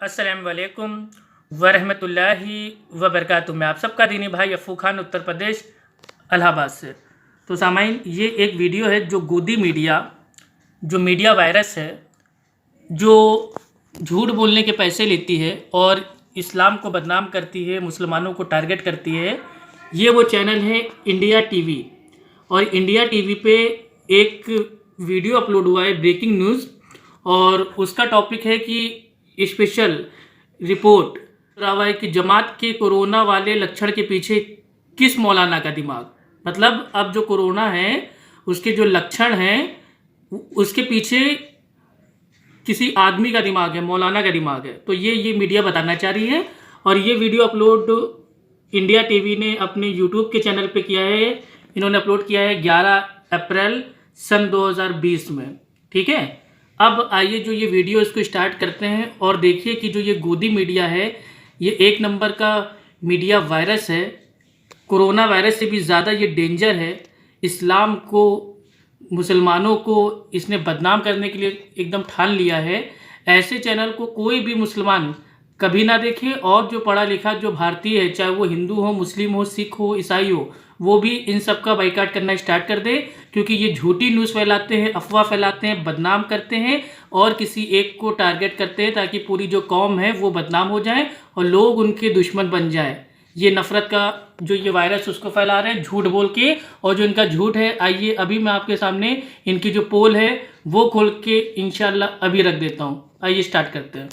अस्सलाम वालेकुम वरहमतुल्लाहि वबरकातुहू। मैं आप सबका दीनी भाई अफ़ू खान उत्तर प्रदेश इलाहाबाद से। तो सामाइन, ये एक वीडियो है जो गोदी मीडिया, जो मीडिया वायरस है, जो झूठ बोलने के पैसे लेती है और इस्लाम को बदनाम करती है, मुसलमानों को टारगेट करती है। ये वो चैनल है इंडिया टीवी। और इंडिया टीवी पे एक वीडियो अपलोड हुआ है, ब्रेकिंग न्यूज़, और उसका टॉपिक है कि स्पेशल रिपोर्ट रहा है कि जमात के कोरोना वाले लक्षण के पीछे किस मौलाना का दिमाग। मतलब अब जो कोरोना है उसके जो लक्षण हैं उसके पीछे किसी आदमी का दिमाग है, मौलाना का दिमाग है। तो ये मीडिया बताना चाह रही है। और ये वीडियो अपलोड इंडिया टीवी ने अपने यूट्यूब के चैनल पे किया है। इन्होंने अपलोड किया है 11 अप्रैल सन 2020 में। ठीक है, अब आइए जो ये वीडियो इसको स्टार्ट करते हैं और देखिए कि जो ये गोदी मीडिया है ये एक नंबर का मीडिया वायरस है। कोरोना वायरस से भी ज़्यादा ये डेंजर है। इस्लाम को, मुसलमानों को इसने बदनाम करने के लिए एकदम ठान लिया है। ऐसे चैनल को कोई भी मुसलमान कभी ना देखे, और जो पढ़ा लिखा जो भारतीय है, चाहे वो हिंदू हो, मुस्लिम हो, सिख हो, ईसाई हो, वो भी इन सब का बाइकाट करना स्टार्ट कर दे। क्योंकि ये झूठी न्यूज़ फैलाते हैं, अफवाह फैलाते हैं, बदनाम करते हैं और किसी एक को टारगेट करते हैं ताकि पूरी जो कौम है वो बदनाम हो जाए और लोग उनके दुश्मन बन जाए। ये नफ़रत का जो ये वायरस उसको फैला रहे हैं झूठ बोल के। और जो इनका झूठ है, आइए अभी मैं आपके सामने इनकी जो पोल है वो खोल के इंशाल्लाह अभी रख देता हूँ। आइए स्टार्ट करते हैं।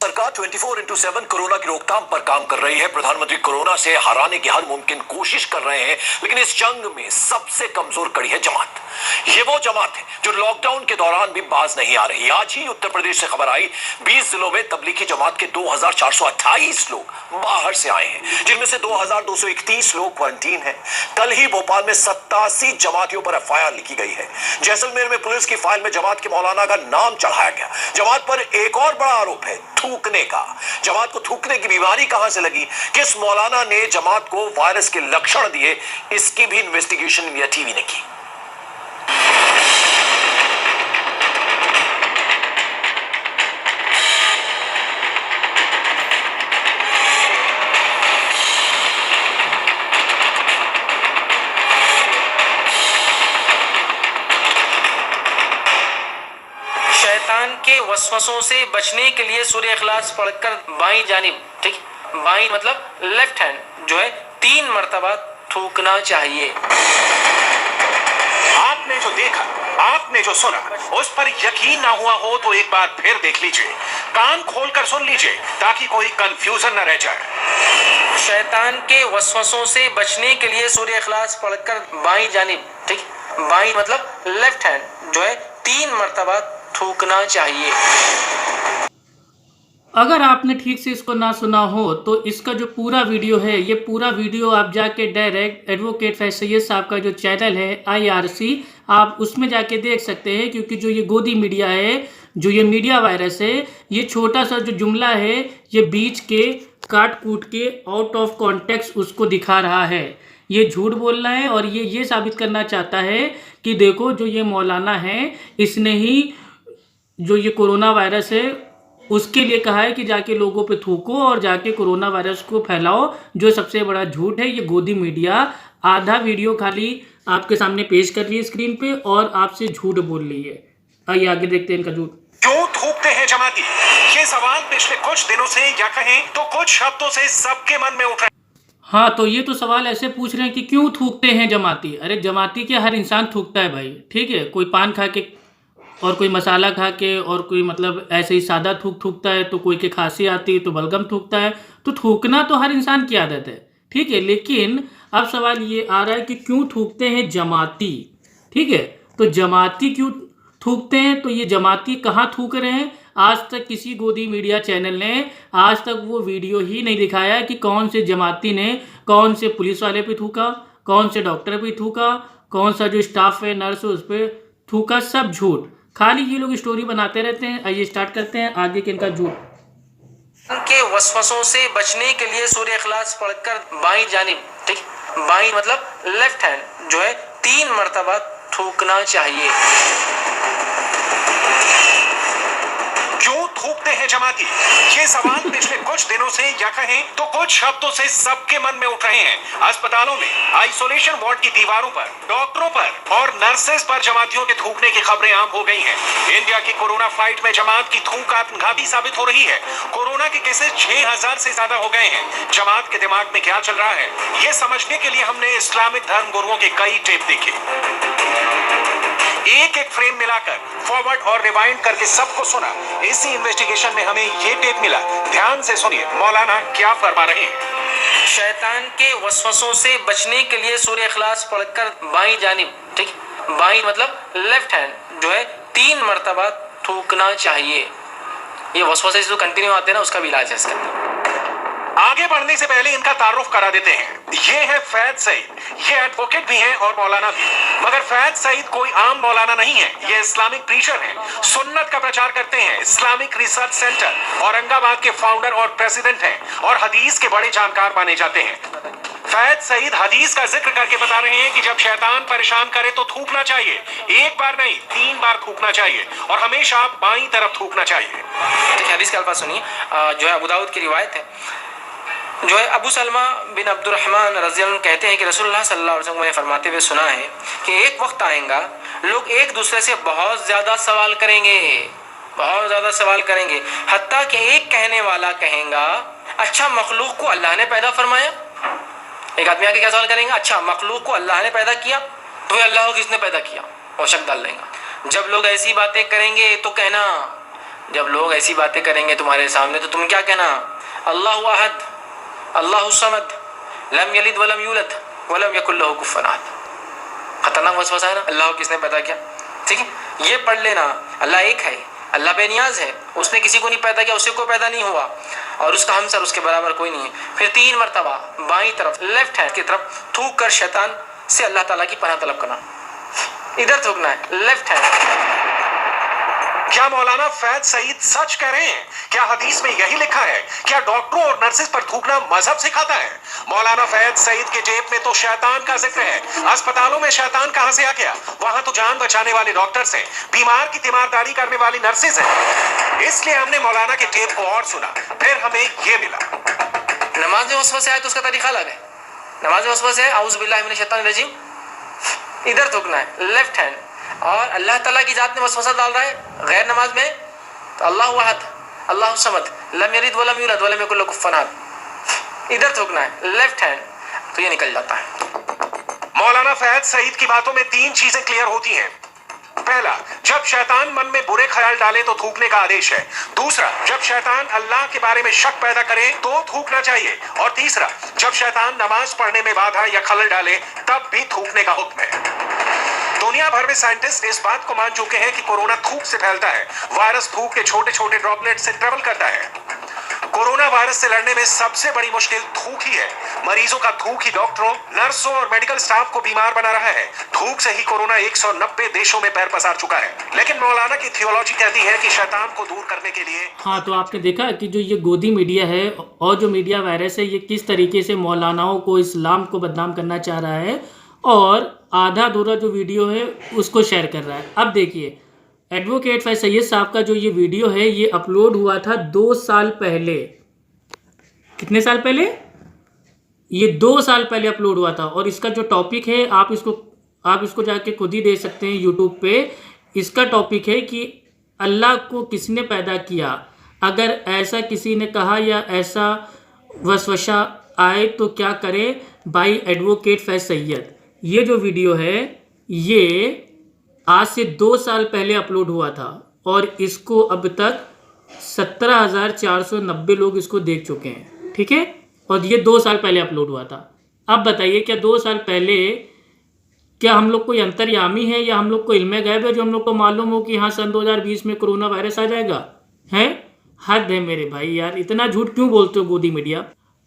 सरकार 24/7 कोरोना की रोकथाम पर काम कर रही है। प्रधानमंत्री कोरोना से हराने की हर मुमकिन कोशिश कर रहे हैं, लेकिन इस जंग में सबसे कमजोर कड़ी है जमात। ये वो जमात है जो लॉकडाउन के दौरान भी बाज नहीं आ रही। आज ही उत्तर प्रदेश से खबर आई, 20 जिलों में तबलीगी जमात के 2428 लोग बाहर से आए हैं, जिनमें से 2231 लोग क्वारंटीन हैं। कल ही भोपाल में 87 जमातियों पर एफआईआर लिखी गई है। जैसलमेर में पुलिस की फाइल में जमात के मौलाना का नाम चढ़ाया गया। जमात पर एक और बड़ा आरोप है थूकने का। जमात को थूकने की बीमारी कहां से लगी, किस मौलाना ने जमात को वायरस के लक्षण दिए, इसकी भी इन्वेस्टिगेशन इंडिया टीवी ने की। शैतान के वसवसों से बचने के लिए सूर्य इखलास पढ़कर बाईं जानिब, ठीक, बाईं मतलब लेफ्ट हैंड जो है 3 मरतबा थूकना चाहिए। आपने जो देखा, आपने जो सुना, उस पर यकीन ना हुआ हो तो एक बार फिर देख लीजिए, कान खोलकर सुन लीजिए ताकि कोई कंफ्यूजन न रह जाए। शैतान के वसवसों से बचने के लिए सूर्य इखलास पढ़कर बाईं जानिब, ठीक, बाईं मतलब लेफ्ट हैंड जो है 3 मरतबा थूकना चाहिए। अगर आपने ठीक से इसको ना सुना हो तो इसका जो पूरा वीडियो है, ये पूरा वीडियो आप जाके डायरेक्ट एडवोकेट फैज सैयद साहब का जो चैनल है IRC, आप उसमें जाके देख सकते हैं। क्योंकि जो ये गोदी मीडिया है, जो ये मीडिया वायरस है, ये छोटा सा जो जुमला है ये बीच के काट कूट के आउट ऑफ कॉन्टेक्स्ट उसको दिखा रहा है। ये झूठ बोल रहा है और ये साबित करना चाहता है कि देखो जो ये मौलाना है इसने ही जो ये कोरोना वायरस है उसके लिए कहा है कि जाके लोगों पे थूको और जाके कोरोना वायरस को फैलाओ, जो सबसे बड़ा झूठ है। ये गोदी मीडिया आधा वीडियो खाली आपके सामने पेश कर रही है स्क्रीन पे और आपसे झूठ बोल रही है। आइए आगे देखते हैं इनका झूठ। क्यों थूकते हैं जमाती? ये सवाल पिछले कुछ दिनों से या कहें तो कुछ हफ्तों से सबके मन में उठ रहा है। हाँ, तो ये तो सवाल ऐसे पूछ रहे हैं कि क्यों थूकते हैं जमाती। अरे जमाती के हर इंसान थूकता है भाई, ठीक है। कोई पान खा के और कोई मसाला खा के और कोई मतलब ऐसे ही सादा थूकता है, तो कोई के खांसी आती है तो बलगम थूकता है। तो थूकना तो हर इंसान की आदत है, ठीक है। लेकिन अब सवाल ये आ रहा है कि क्यों थूकते हैं जमाती, ठीक है। तो जमाती क्यों थूकते हैं, तो ये जमाती कहाँ थूक रहे हैं? आज तक किसी गोदी मीडिया चैनल ने आज तक वो वीडियो ही नहीं दिखाया कि कौन से जमाती ने कौन से पुलिस वाले पे थूका, कौन से डॉक्टर पे थूका, कौन सा जो स्टाफ है, नर्स है, उस पर थूका। सब झूठ, खाली ये लोग स्टोरी बनाते रहते हैं। आइए स्टार्ट करते हैं आगे के इनका झूठ। के वसवसों से बचने के लिए सूर्य इखलास पढ़कर बाईं जानिब, ठीक, बाईं मतलब लेफ्ट हैंड जो है 3 मरतबा थूकना चाहिए। क्यों थूकते हैं जमाती? ये सवाल पिछले कुछ दिनों से या कहें तो कुछ हफ्तों से सबके मन में उठ रहे हैं। अस्पतालों में आइसोलेशन वार्ड की दीवारों पर, डॉक्टरों पर और नर्सेज पर जमातियों के थूकने की खबरें आम हो गई हैं। इंडिया की कोरोना फाइट में जमात की थूक आत्मघाती साबित हो रही है। कोरोना के केसेस 6000 से ज्यादा हो गए हैं। जमात के दिमाग में क्या चल रहा है, ये समझने के लिए हमने इस्लामिक धर्म गुरुओं के कई टेप देखे, एक एक फ्रेम मिलाकर फॉरवर्ड और रिवाइंड करके सबको सुना। इसी इन्वेस्टिगेशन में हमें ये टेप मिला। ध्यान से सुनिए मौलाना क्या फरमा रहे हैं। शैतान के वसवसों से बचने के लिए सूरह इखलास पढ़कर बाईं जानिब, ठीक, बाईं मतलब लेफ्ट हैंड जो है 3 मरतबा थूकना चाहिए। ये वसवसे जो कंटिन्यू आते हैं ना, उसका भी इलाज है इसके अंदर। आगे बढ़ने से पहले इनका तारुफ करा देते हैं। ये है फैज सईद, ये एडवोकेट भी हैं और मौलाना भी। मगर फैज सईद कोई आम मौलाना नहीं है, ये इस्लामिक प्रीचर हैं। सुन्नत का प्रचार करते हैं। इस्लामिक रिसर्च सेंटर औरंगाबाद के फाउंडर और प्रेसिडेंट हैं और हदीस के बड़े जानकार माने जाते हैं। फैज सईद हदीस का जिक्र करके बता रहे हैं कि जब शैतान परेशान करे तो थूकना चाहिए। 1 बार नहीं, 3 बार थूकना चाहिए और हमेशा बाईं तरफ थूकना चाहिए। देखिए हदीस का अल्फाज सुनिए, जो है अबू दाऊद की रिवायत है, जो है अबू सलमा बिन अब्दुर्रहमान रज़ी अल्लाह कहते हैं कि रसूलुल्लाह सल्लल्लाहु अलैहि वसल्लम ने फरमाते हुए सुना है कि एक वक्त आएगा लोग एक दूसरे से बहुत ज़्यादा सवाल करेंगे, बहुत ज़्यादा सवाल करेंगे, हत्ता कि एक कहने वाला कहेगा अच्छा मखलूक को अल्लाह ने पैदा फरमाया। एक आदमी आके क्या सवाल करेंगे, अच्छा मखलूक को अल्लाह ने पैदा किया, तो अल्लाह को किसने पैदा किया, वो शक डाल लेंगे। जब लोग ऐसी बातें करेंगे तो कहना, जब लोग ऐसी बातें करेंगे तुम्हारे सामने तो तुम क्या कहना, अल्लाहु अहद अल्लाहु समद लम यलिद वलम यूलद वलम यकुल लहू कुफुवन अहद। खतरनाक वसवसा है ना, अल्लाह को किसने पैदा किया, ठीक है, ये पढ़ लेना। अल्लाह एक है, अल्लाह बेनियाज है, उसने किसी को नहीं पैदा किया, उसी को पैदा नहीं हुआ और उसका हमसर उसके बराबर कोई नहीं है। फिर 3 मरतबा बाईं तरफ लेफ्ट हैंड की तरफ थूक कर शैतान से अल्लाह ताला की पनाह तलब करना। इधर थूकना है, लेफ्ट हैंड। क्या मौलाना फैज सईद सच कह रहे हैं? क्या हदीस में यही लिखा है? क्या डॉक्टरों और नर्सेज पर थूकना मजहब सिखाता है? मौलाना फैज सईद के जेब में तो शैतान का जिक्र है। अस्पतालों में शैतान कहां से आ गया? वहां तो जान बचाने वाले डॉक्टर्स हैं, बीमार की तीमारदारी करने वाली नर्सेज हैं। इसलिए हमने मौलाना के टेप को और सुना, फिर हमें ये मिला। नमाज में वसवसे आए तो उसका तरीका अलग है। नमाज में वसवसे है औज़ु बिल्लाहि मिनश शैतानिर रजीम, इधर थूकना है, लेफ्ट हैंड। और अल्लाह ताला की जात में वसवसा डाल रहा है गैर नमाज में तो अल्लाहु अहद अल्लाहु समद लम यलिद वलम यूलद वलम यकुल लहू कुफुवन अहद, इधर थूकना है, लेफ्ट हैंड, तो ये निकल जाता है। मौलाना फैज सईद की बातों में 3 चीजें क्लियर होती हैं। पहला, जब शैतान मन में बुरे ख्याल डाले तो थूकने का आदेश है। दूसरा, जब शैतान अल्लाह के बारे में शक पैदा करे तो थूकना चाहिए। और तीसरा, जब शैतान नमाज पढ़ने में बाधा या खलल डाले तब भी थूकने का हुक्म है। दुनिया भर में साइंटिस्ट इस बात को मान चुके हैं कि कोरोना थूक से फैलता है। वायरस थूक के छोटे छोटे ड्रॉपलेट से ट्रेवल करता है। कोरोना वायरस से लड़ने में सबसे बड़ी मुश्किल थूक ही है। मरीजों का थूक ही डॉक्टरों, नर्सों और मेडिकल स्टाफ को बीमार बना रहा है। थूक से ही कोरोना 190 देशों में पैर पसार चुका है। लेकिन मौलाना की थियोलॉजी कहती है कि शैतान को दूर करने के लिए। हाँ, तो आपने देखा कि जो ये गोदी मीडिया है और जो मीडिया वायरस है, ये किस तरीके से मौलानाओं को, इस्लाम को बदनाम करना चाह रहा है और आधा अधूरा जो वीडियो है उसको शेयर कर रहा है। अब देखिए, एडवोकेट फैज सैयद साहब का जो ये वीडियो है ये अपलोड हुआ था 2 साल पहले। कितने साल पहले? ये 2 साल पहले अपलोड हुआ था। और इसका जो टॉपिक है आप इसको जाके खुद ही देख सकते हैं यूट्यूब पे। इसका टॉपिक है कि अल्लाह को किसने पैदा किया। अगर ऐसा किसी ने कहा या ऐसा वसवसा आए तो क्या करे, बाई एडवोकेट फैज सैयद। ये जो वीडियो है ये आज से 2 साल पहले अपलोड हुआ था और इसको अब तक 17,490 लोग इसको देख चुके हैं, ठीक है। और ये 2 साल पहले अपलोड हुआ था। अब बताइए, क्या 2 साल पहले क्या हम लोग कोई अंतर्यामी है या हम लोग को इल्मे गैब है जो हम लोग को मालूम हो कि हाँ सन 2020 में कोरोना वायरस आ जाएगा? है हद है मेरे भाई यार, इतना झूठ क्यों बोलते हो गोदी मीडिया।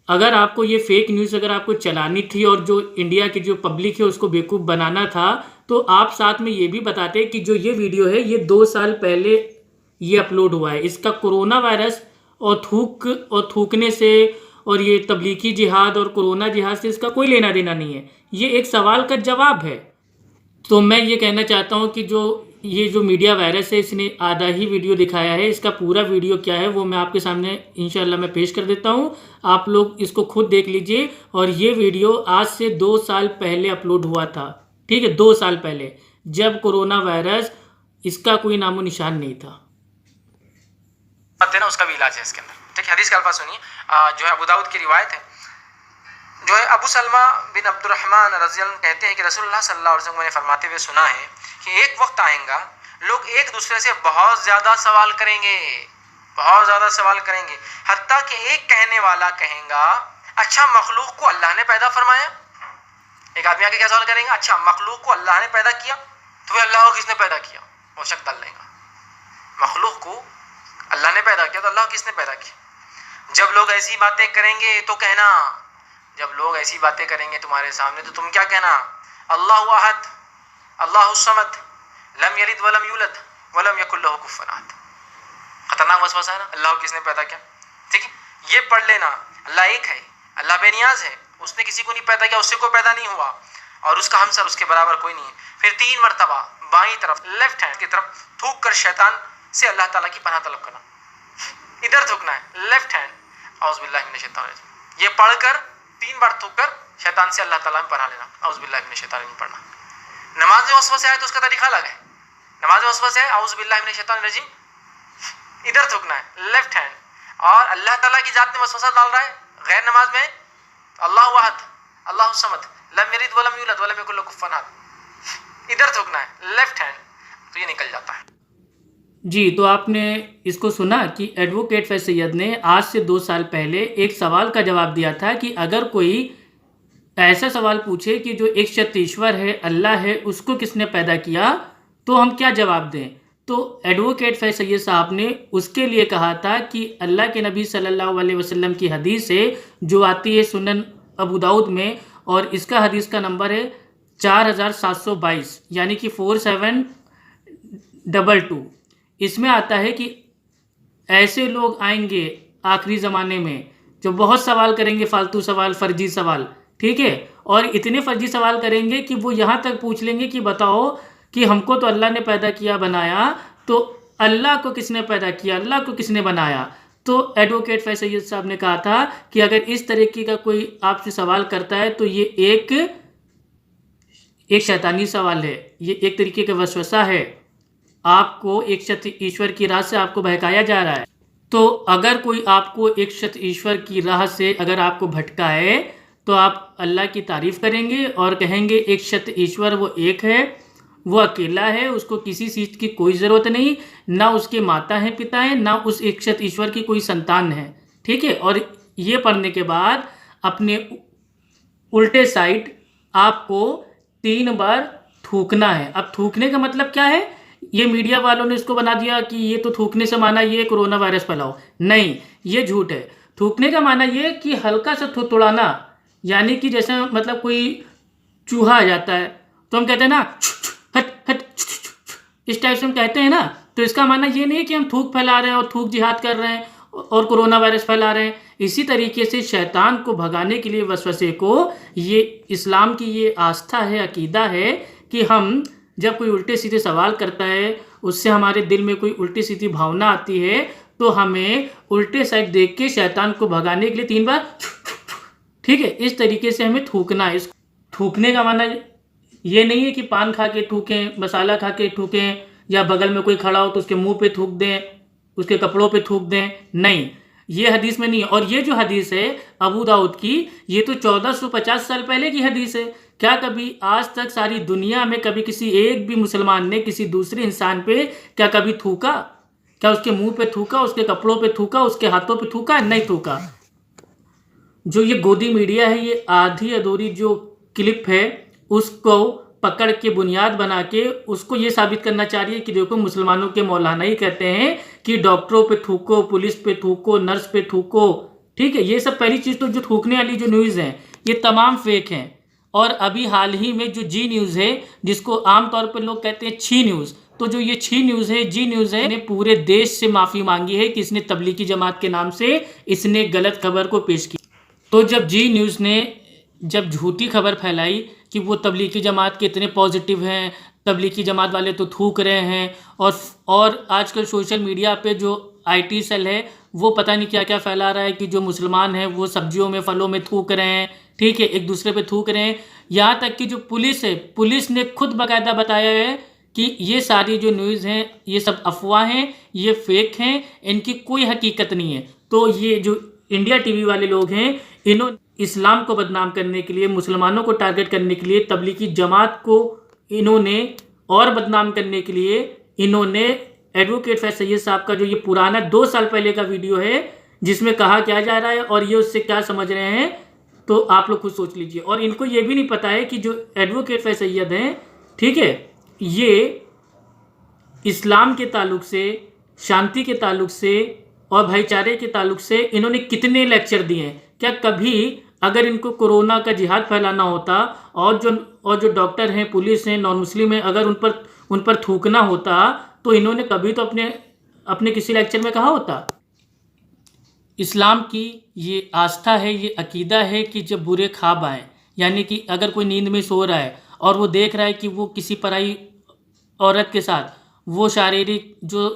अगर आपको ये फेक न्यूज़ अगर आपको चलानी थी और जो इंडिया की जो पब्लिक है उसको बेवकूफ़ बनाना था तो आप साथ में ये भी बताते कि जो ये वीडियो है ये 2 साल पहले ये अपलोड हुआ है। इसका कोरोना वायरस और थूकने से और ये तबलीगी जिहाद और कोरोना जिहाद से इसका कोई लेना देना नहीं है। ये एक सवाल का जवाब है। तो मैं ये कहना चाहता हूँ कि जो ये जो मीडिया वायरस है इसने आधा ही वीडियो दिखाया है। इसका पूरा वीडियो क्या है वो मैं आपके सामने इंशाल्लाह मैं पेश कर देता हूँ, आप लोग इसको खुद देख लीजिए। और ये वीडियो आज से 2 साल पहले अपलोड हुआ था, ठीक है, 2 साल पहले, जब कोरोना वायरस इसका कोई नामो निशान नहीं था। ना उसका भी इलाज है इसके अंदर, ठीक है। हदीस का अल्फाज सुनिए, जो है अबू दाऊद की रिवायत है, जो है अबू सलमा बिन अब्दुर्रहमान रज़ियल्लाहु अन्हु कहते हैं कि रसूलुल्लाह सल्लल्लाहु अलैहि वसल्लम ने फरमाते हुए सुना है कि एक वक्त आएगा लोग एक दूसरे से बहुत ज़्यादा सवाल करेंगे, बहुत ज़्यादा सवाल करेंगे, हत्ता कि एक कहने वाला कहेगा अच्छा मखलूक को अल्लाह ने पैदा फरमाया। एक आदमी आके क्या सवाल करेंगे, अच्छा मखलूक को अल्लाह ने पैदा किया, तो फिर अल्लाह को किसने पैदा किया, वो शक डाल लेगा। मखलूक को अल्लाह ने पैदा किया तो अल्लाह किसने पैदा किया। जब लोग ऐसी बातें करेंगे तो कहना, जब लोग ऐसी बातें करेंगे तुम्हारे सामने तो तुम क्या कहना, अल्लाहु अहद अल्लाहु समद लम यलिद वलम यूलद वलम यकुल लहु कुफुवन अहद। खतरनाक वसवसा है ना, अल्लाह को किसने पैदा किया, ठीक है। ये पढ़ लेना, अल्लाह एक है, अल्लाह बेनियाज है, उसने किसी को नहीं पैदा किया, उससे कोई पैदा नहीं हुआ और उसका हमसर उसके बराबर कोई नहीं है। फिर 3 मरतबा बाईं तरफ लेफ्ट हैंड की तरफ थूक कर शैतान से अल्लाह ताला की पनाह तलब करना। इधर थूकना है लेफ्ट हैंड, औज़ बिल्लाहि मिनश शैतानिर रजीम। ये पढ़कर 3 बार थूक कर शैतान से अल्लाह ताला में पनाह लेना, औज़ बिल्लाहि मिनश शैतानिर रजीम पढ़ना। नमाज में वसवसे आए तो उसका तरीका अलग है। नमाज में वसवसे आए औज़ बिल्लाहि मिनश शैतानिर रजीम, इधर थूकना है लेफ्ट हैंड, और अल्लाह ताला की जात में वसवसा डाल रहा है गैर नमाज में, अल्लाहु अहद अल्लाहु समद लम यलिद वलम यूलद वलम यकुल लहु कुफुवन अहद, इधर थूकना है लेफ्ट हैंड, तो ये निकल जाता है। जी, तो आपने इसको सुना कि एडवोकेट फैज़ सैयद ने आज से 2 साल पहले एक सवाल का जवाब दिया था कि अगर कोई ऐसा सवाल पूछे कि जो एक शत ईश्वर है, अल्लाह है, उसको किसने पैदा किया, तो हम क्या जवाब दें। तो एडवोकेट फैज़ सैयद साहब ने उसके लिए कहा था कि अल्लाह के नबी सल्लल्लाहु अलैहि वसल्लम की हदीस है जो आती है सुनन अबू दाऊद में, और इसका हदीस का नंबर है 4722 यानी कि 4722। इसमें आता है कि ऐसे लोग आएंगे आखिरी ज़माने में जो बहुत सवाल करेंगे, फालतू सवाल, फ़र्जी सवाल, ठीक है, और इतने फ़र्जी सवाल करेंगे कि वो यहाँ तक पूछ लेंगे कि बताओ कि हमको तो अल्लाह ने पैदा किया बनाया, तो अल्लाह को किसने पैदा किया, अल्लाह को किसने बनाया। तो एडवोकेट फैज़ सैयद साहब ने कहा था कि अगर इस तरीके का कोई आपसे सवाल करता है तो ये एक शैतानी सवाल है, ये एक तरीके का वसवसा है, आपको एक शत ईश्वर की राह से आपको बहकाया जा रहा है। तो अगर कोई आपको एक शत ईश्वर की राह से अगर आपको भटकाए तो आप अल्लाह की तारीफ़ करेंगे और कहेंगे एक शत ईश्वर वो एक है, वो अकेला है, उसको किसी चीज़ की कोई ज़रूरत नहीं, ना उसके माता हैं पिता हैं, ना उस एक शत ईश्वर की कोई संतान है, ठीक है। और ये पढ़ने के बाद अपने उल्टे साइड आपको 3 बार थूकना है। अब थूकने का मतलब क्या है, ये मीडिया वालों ने इसको बना दिया कि ये तो थूकने से माना ये कोरोना वायरस फैलाओ, नहीं, ये झूठ है। थूकने का माना ये कि हल्का सा थुड़ाना, यानी कि जैसे मतलब कोई चूहा आ जाता है तो हम कहते हैं ना हट हट, इस टाइप से हम कहते हैं ना, तो इसका माना ये नहीं है कि हम थूक फैला रहे हैं और थूक जिहाद कर रहे हैं और कोरोना वायरस फैला रहे हैं। इसी तरीके से शैतान को भगाने के लिए, वसवसे को, ये इस्लाम की ये आस्था है, अकीदा है कि हम जब कोई उल्टे सीधे सवाल करता है, उससे हमारे दिल में कोई उल्टी सीधी भावना आती है, तो हमें उल्टे साइड देख के शैतान को भगाने के लिए 3 बार, ठीक है, इस तरीके से हमें थूकना है। इस थूकने का माना ये नहीं है कि पान खा के थूकें, मसाला खा के थूकें, या बगल में कोई खड़ा हो तो उसके मुंह पे थूक दें, उसके कपड़ों पे थूक दें, नहीं, ये हदीस में नहीं है। और ये जो हदीस है अबू दाऊद की, ये तो 1450 साल पहले की हदीस है। क्या कभी आज तक सारी दुनिया में कभी किसी एक भी मुसलमान ने किसी दूसरे इंसान पे क्या कभी थूका? क्या उसके मुंह पे थूका, उसके कपड़ों पे थूका, उसके हाथों पे थूका? नहीं थूका। जो ये गोदी मीडिया है, ये आधी अधूरी जो क्लिप है उसको पकड़ के बुनियाद बना के उसको ये साबित करना चाह रही है कि देखो मुसलमानों के मौलाना ही कहते हैं कि डॉक्टरों पे थूको, पुलिस पे थूको, नर्स पे थूको, ठीक है। ये सब पहली चीज़ तो जो थूकने वाली जो न्यूज़ हैं ये तमाम फेक हैं। और अभी हाल ही में जो जी न्यूज़ है, जिसको आमतौर पर लोग कहते हैं छी न्यूज़, तो जो ये छी न्यूज़ है, जी न्यूज़ है, ने पूरे देश से माफ़ी मांगी है कि इसने तबलीगी जमात के नाम से इसने गलत खबर को पेश किया। तो जब जी न्यूज़ ने जब झूठी खबर फैलाई कि वो तबलीगी जमात के इतने पॉजिटिव हैं, तबलीगी जमात वाले तो थूक रहे हैं, और आजकल सोशल मीडिया पे जो IT सेल है वो पता नहीं क्या क्या फैला रहा है कि जो मुसलमान हैं वो सब्जियों में फलों में थूक रहे हैं, ठीक है, एक दूसरे पे थूक रहे हैं। यहाँ तक कि जो पुलिस है, पुलिस ने खुद बाकायदा बताया है कि ये सारी जो न्यूज़ हैं ये सब अफवाह हैं, ये फेक हैं, इनकी कोई हकीकत नहीं है। तो ये जो इंडिया TV वाले लोग हैं, इन्होंने इस्लाम को बदनाम करने के लिए, मुसलमानों को टारगेट करने के लिए, तबलीगी जमात को इन्होंने और बदनाम करने के लिए इन्होंने एडवोकेट फैज सैयद साहब का जो ये पुराना 2 साल पहले का वीडियो है जिसमें कहा क्या जा रहा है और ये उससे क्या समझ रहे हैं, तो आप लोग खुद सोच लीजिए। और इनको ये भी नहीं पता है कि जो एडवोकेट फैज सैयद हैं, ठीक है, ये इस्लाम के ताल्लुक से, शांति के ताल्लुक से और भाईचारे के ताल्लुक से इन्होंने कितने लेक्चर दिए हैं। क्या कभी अगर इनको कोरोना का जिहाद फैलाना होता और जो डॉक्टर हैं, पुलिस हैं, नॉन मुस्लिम हैं, अगर उन पर थूकना होता तो इन्होंने कभी तो अपने किसी लेक्चर में कहा होता। इस्लाम की ये आस्था है, ये अकीदा है कि जब बुरे ख्वाब आए, यानी कि अगर कोई नींद में सो रहा है और वो देख रहा है कि वो किसी पराई औरत के साथ वो शारीरिक जो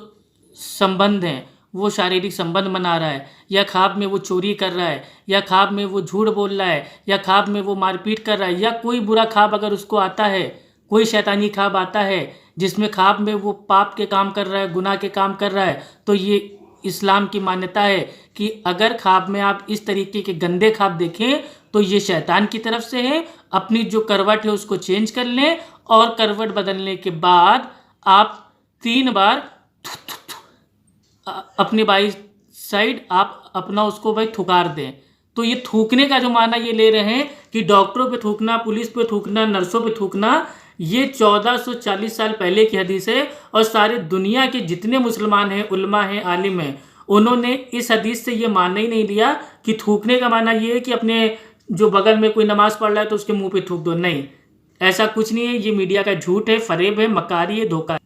संबंध हैं, वो शारीरिक संबंध बना रहा है, या ख्वाब में वो चोरी कर रहा है, या ख्वाब में वो झूठ बोल रहा है, या ख्वाब में वो मारपीट कर रहा है, या कोई बुरा ख्वाब अगर उसको आता है, कोई शैतानी ख्वाब आता है जिसमें ख्वाब में वो पाप के काम कर रहा है, गुनाह के काम कर रहा है, तो ये इस्लाम की मान्यता है कि अगर ख्वाब में आप इस तरीके के गंदे ख्वाब देखें तो ये शैतान की तरफ से है। अपनी जो करवट है उसको चेंज कर लें और करवट बदलने के बाद आप 3 बार अपनी बाई साइड आप अपना उसको भाई थुकार दें। तो ये थूकने का जो माना ये ले रहे हैं कि डॉक्टरों पे थूकना, पुलिस पे थूकना, नर्सों पे थूकना, ये 1440 साल पहले की हदीस है। और सारे दुनिया के जितने मुसलमान हैं, उलमा हैं, आलिम हैं, उन्होंने इस हदीस से ये मानना ही नहीं लिया कि थूकने का माना ये है कि अपने जो बगल में कोई नमाज पढ़ रहा है तो उसके मुंह पे थूक दो। नहीं, ऐसा कुछ नहीं है। ये मीडिया का झूठ है, फरेब है, मकारी है, धोखा है।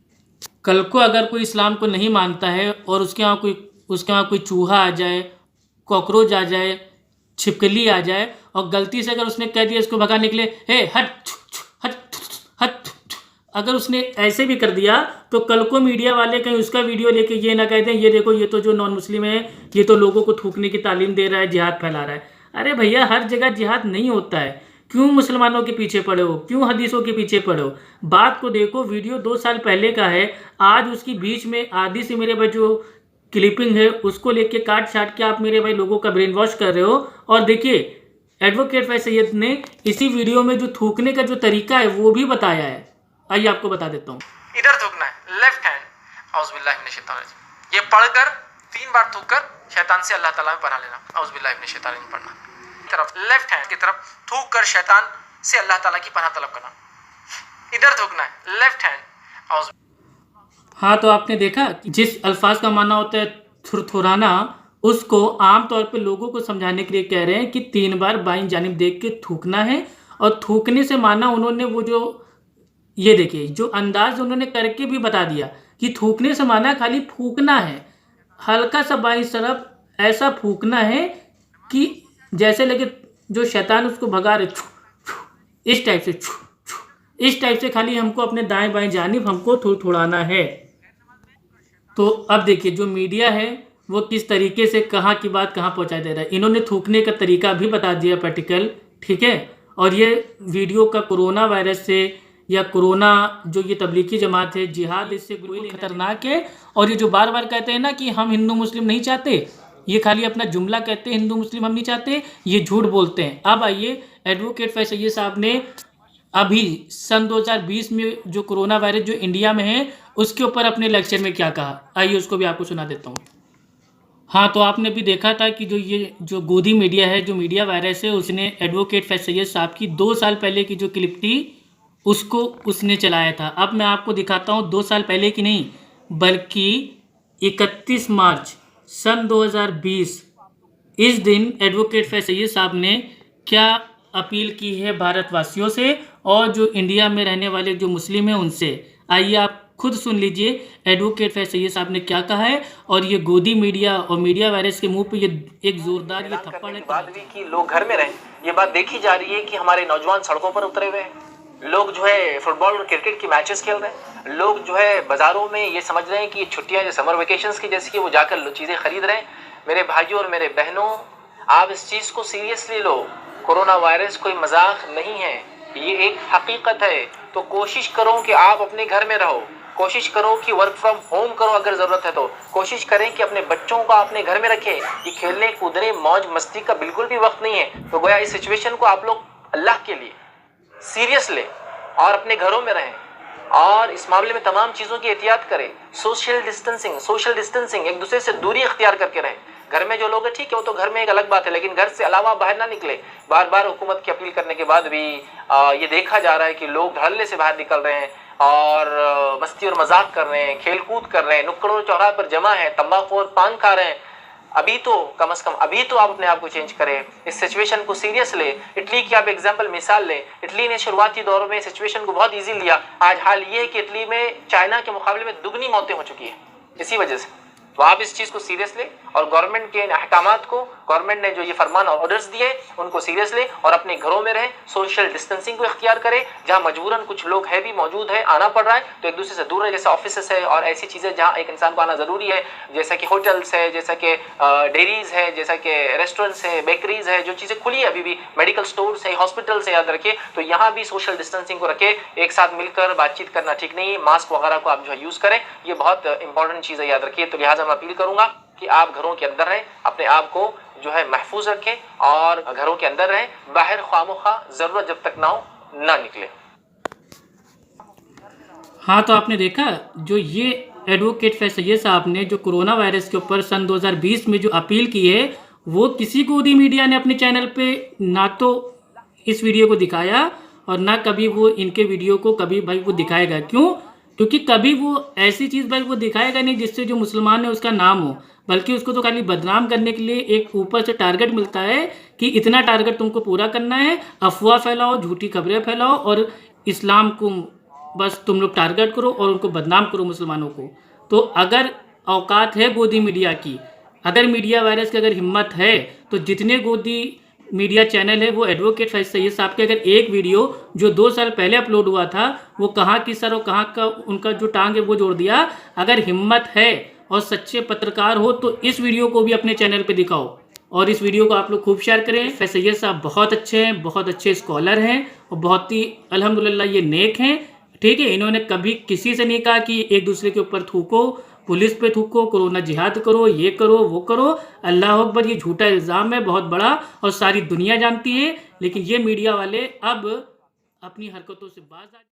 कल को अगर कोई इस्लाम को नहीं मानता है और उसके वहाँ कोई चूहा आ जाए, कॉकरोच आ जाए, छिपकली आ जाए और गलती से अगर उसने कह दिया इसको भगाने के लिए, हे हट हट हट, अगर उसने ऐसे भी कर दिया तो कल को मीडिया वाले कहीं उसका वीडियो लेके ये ना कह दें ये देखो ये तो जो नॉन मुस्लिम है ये तो लोगों को थूकने की तालीम दे रहा है, जिहाद फैला रहा है। अरे भैया, हर जगह जिहाद नहीं होता है। क्यों मुसलमानों के पीछे पड़े हो, क्यों हदीसों के पीछे पड़े हो? बात को देखो, वीडियो 2 साल पहले का है, आज उसकी बीच में आधी से मेरे भाई जो क्लिपिंग है उसको लेके काट छाट के आप मेरे भाई लोगों का ब्रेन वॉश कर रहे हो। और देखिए, एडवोकेट फैज सैयद ने इसी वीडियो में जो थूकने का जो तरीका है वो भी बताया है। आइए आपको बता देता हूँ। इधर थूकना है, लेफ्ट हैंड, औज़ुबिल्लाहि मिनश शैतानिर रजीम। ये पढ़कर 3 बार थूककर शैतान से अल्लाह ताला में पनाह लेना, औज़ुबिल्लाहि मिनश शैतानिर रजीम पढ़ना। तरफ लेफ्ट हैंड की तरफ थूक कर शैतान से अल्लाह ताला की पनाह तलब करना। इधर थूकना है, लेफ्ट हैंड। हाँ, तो आपने देखा जिस अल्फाज का माना होता है थुरथुराना, उसको आमतौर पे लोगों को समझाने के लिए कह रहे हैं कि 3 बार बाईं जानिब देख के थूकना है। और थूकने से माना उन्होंने वो जो ये देखिए जो अंदाज उन्होंने करके भी बता दिया कि थूकने से माना खाली फूकना है, हल्का सा बाईं तरफ ऐसा फूकना है कि जैसे लगे जो शैतान उसको भगा रहे, इस टाइप से, इस टाइप से खाली हमको अपने दाएं बाएं जानिब हमको थोड़ाना है। तो अब देखिए जो मीडिया है वो किस तरीके से कहाँ की बात कहाँ पहुँचा दे रहा है। इन्होंने थूकने का तरीका भी बता दिया प्रैक्टिकल, ठीक है। और ये वीडियो का कोरोना वायरस से या कोरोना जो ये तबलीगी जमात है, जिहाद, इससे कोई खतरनाक है। और ये जो बार बार कहते हैं ना कि हम हिंदू मुस्लिम नहीं चाहते, ये खाली अपना जुमला कहते हैं, हिंदू मुस्लिम हम नहीं चाहते, ये झूठ बोलते हैं। अब आइए, एडवोकेट फैज सैयद साहब ने अभी सन 2020 में जो कोरोना वायरस जो इंडिया में है उसके ऊपर अपने लेक्चर में क्या कहा, आइए उसको भी आपको सुना देता हूँ। हाँ, तो आपने भी देखा था कि जो गोदी मीडिया है, जो मीडिया वायरस है, उसने एडवोकेट फैज सैयद साहब की 2 साल पहले की जो क्लिप थी उसको उसने चलाया था। अब मैं आपको दिखाता हूँ 2 साल पहले की नहीं, बल्कि 31 मार्च सन 2020 इस दिन एडवोकेट फैज सैयद साहब ने क्या अपील की है भारतवासियों से और जो इंडिया में रहने वाले जो मुस्लिम हैं उनसे। आइए आप खुद सुन लीजिए एडवोकेट फैज सैयद साहब ने क्या कहा है। और ये गोदी मीडिया और मीडिया वायरस के मुंह पे ये एक जोरदार ये थप्पड़ है। बात भी कि लोग घर में रहें, ये बात देखी जा रही है कि हमारे नौजवान सड़कों पर उतरे हुए हैं। लोग जो है फुटबॉल और क्रिकेट की मैचेस खेल रहे हैं, लोग जो है बाज़ारों में ये समझ रहे हैं कि छुट्टियां जो समर वेकेशंस की जैसी कि वो जाकर चीज़ें खरीद रहे हैं। मेरे भाइयों और मेरे बहनों, आप इस चीज़ को सीरियसली लो। कोरोना वायरस कोई मजाक नहीं है, ये एक हकीकत है। तो कोशिश करो कि आप अपने घर में रहो, कोशिश करो कि वर्क फ्रॉम होम करो, अगर ज़रूरत है तो कोशिश करें कि अपने बच्चों को अपने घर में रखें। ये खेलने कूदने मौज मस्ती का बिल्कुल भी वक्त नहीं है। तो गोया इस सिचुएशन को आप लोग अल्लाह के लिए सीरियस लें और अपने घरों में रहें और इस मामले में तमाम चीज़ों की एहतियात करें। सोशल डिस्टेंसिंग, एक दूसरे से दूरी इख्तियार करके रहें। घर में जो लोग हैं ठीक है, वो तो घर में एक अलग बात है, लेकिन घर से अलावा बाहर ना निकले। बार बार हुकूमत की अपील करने के बाद भी ये देखा जा रहा है कि लोग धड़ल्ले से बाहर निकल रहे हैं और मस्ती और मजाक कर रहे हैं, खेल कूद कर रहे हैं, नुक्कड़ और चौराहे पर जमा है, तंबाकू और पान खा रहे हैं। अभी तो कम से कम अभी तो आप अपने आप को चेंज करें, इस सिचुएशन को सीरियस ले। इटली की आप एग्जांपल मिसाल लें, इटली ने शुरुआती दौर में सिचुएशन को बहुत इजी लिया। आज हाल ये है कि इटली में चाइना के मुकाबले में दुगनी मौतें हो चुकी है इसी वजह से। तो आप इस चीज़ को सीरियस ले और गवर्नमेंट के अहकामात को, गवर्नमेंट ने जो ये फरमान और ऑर्डर्स दिए उनको सीरियस ले और अपने घरों में रहें। सोशल डिस्टेंसिंग को इख्तियार करें। जहाँ मजबूरन कुछ लोग हैं भी मौजूद है, आना पड़ रहा है, तो एक दूसरे से दूर रहे। जैसे ऑफिस है और ऐसी चीज़ें जहाँ एक इंसान को आना ज़रूरी है, जैसा कि होटल्स है, जैसा कि डेयरीज है, जैसा कि रेस्टोरेंट्स है, बेकरीज है, जो चीज़ें खुली है अभी भी, मेडिकल स्टोर्स है, हॉस्पिटल्स है, याद रखिए। तो यहाँ भी सोशल डिस्टेंसिंग को रखें। एक साथ मिलकर बातचीत करना ठीक नहीं है। मास्क वगैरह को आप जो है यूज़ करें, ये बहुत इंपॉर्टेंट चीज़ है, याद रखिए। तो लिहाजा मैं अपील करूँगा कि आप घरों के अंदर रहें, अपने आप को जो है महफूज रखें और घरों के अंदर रहें। बाहर ख्वामोखा ज़रूरत जब तक ना हो ना निकले। हाँ, तो आपने देखा जो ये एडवोकेट फैसैयद साहब ने जो कोरोना वायरस के ऊपर सन 2020 में जो अपील की है, वो किसी गोदी मीडिया ने अपने चैनल पे ना तो इस वीडियो को दिखाया और ना कभी वो इनके वीडियो को कभी भाई वो दिखाएगा। क्यों? क्योंकि कभी वो ऐसी चीज़ भाई वो दिखाएगा नहीं जिससे जो मुसलमान है उसका नाम हो, बल्कि उसको तो खाली बदनाम करने के लिए एक ऊपर से टारगेट मिलता है कि इतना टारगेट तुमको पूरा करना है, अफवाह फैलाओ, झूठी खबरें फैलाओ और इस्लाम को बस तुम लोग टारगेट करो और उनको बदनाम करो मुसलमानों को। तो अगर औकात है गोदी मीडिया की, अगर मीडिया वायरस की अगर हिम्मत है, तो जितने गोदी मीडिया चैनल है वो एडवोकेट फैसैयद साहब के अगर एक वीडियो जो 2 साल पहले अपलोड हुआ था वो कहाँ की सर और कहाँ का उनका जो टांग है वो जोड़ दिया। अगर हिम्मत है और सच्चे पत्रकार हो तो इस वीडियो को भी अपने चैनल पे दिखाओ और इस वीडियो को आप लोग खूब शेयर करें। फैसैयद साहब बहुत अच्छे हैं, बहुत अच्छे स्कॉलर हैं और बहुत ही अल्हम्दुलिल्लाह ये नेक हैं, ठीक है। इन्होंने कभी किसी से नहीं कहा कि एक दूसरे के ऊपर थूको, पुलिस पे थूको, कोरोना जिहाद करो, ये करो वो करो। अल्लाह अकबर, ये झूठा इल्ज़ाम है बहुत बड़ा और सारी दुनिया जानती है। लेकिन ये मीडिया वाले अब अपनी हरकतों से बाज आ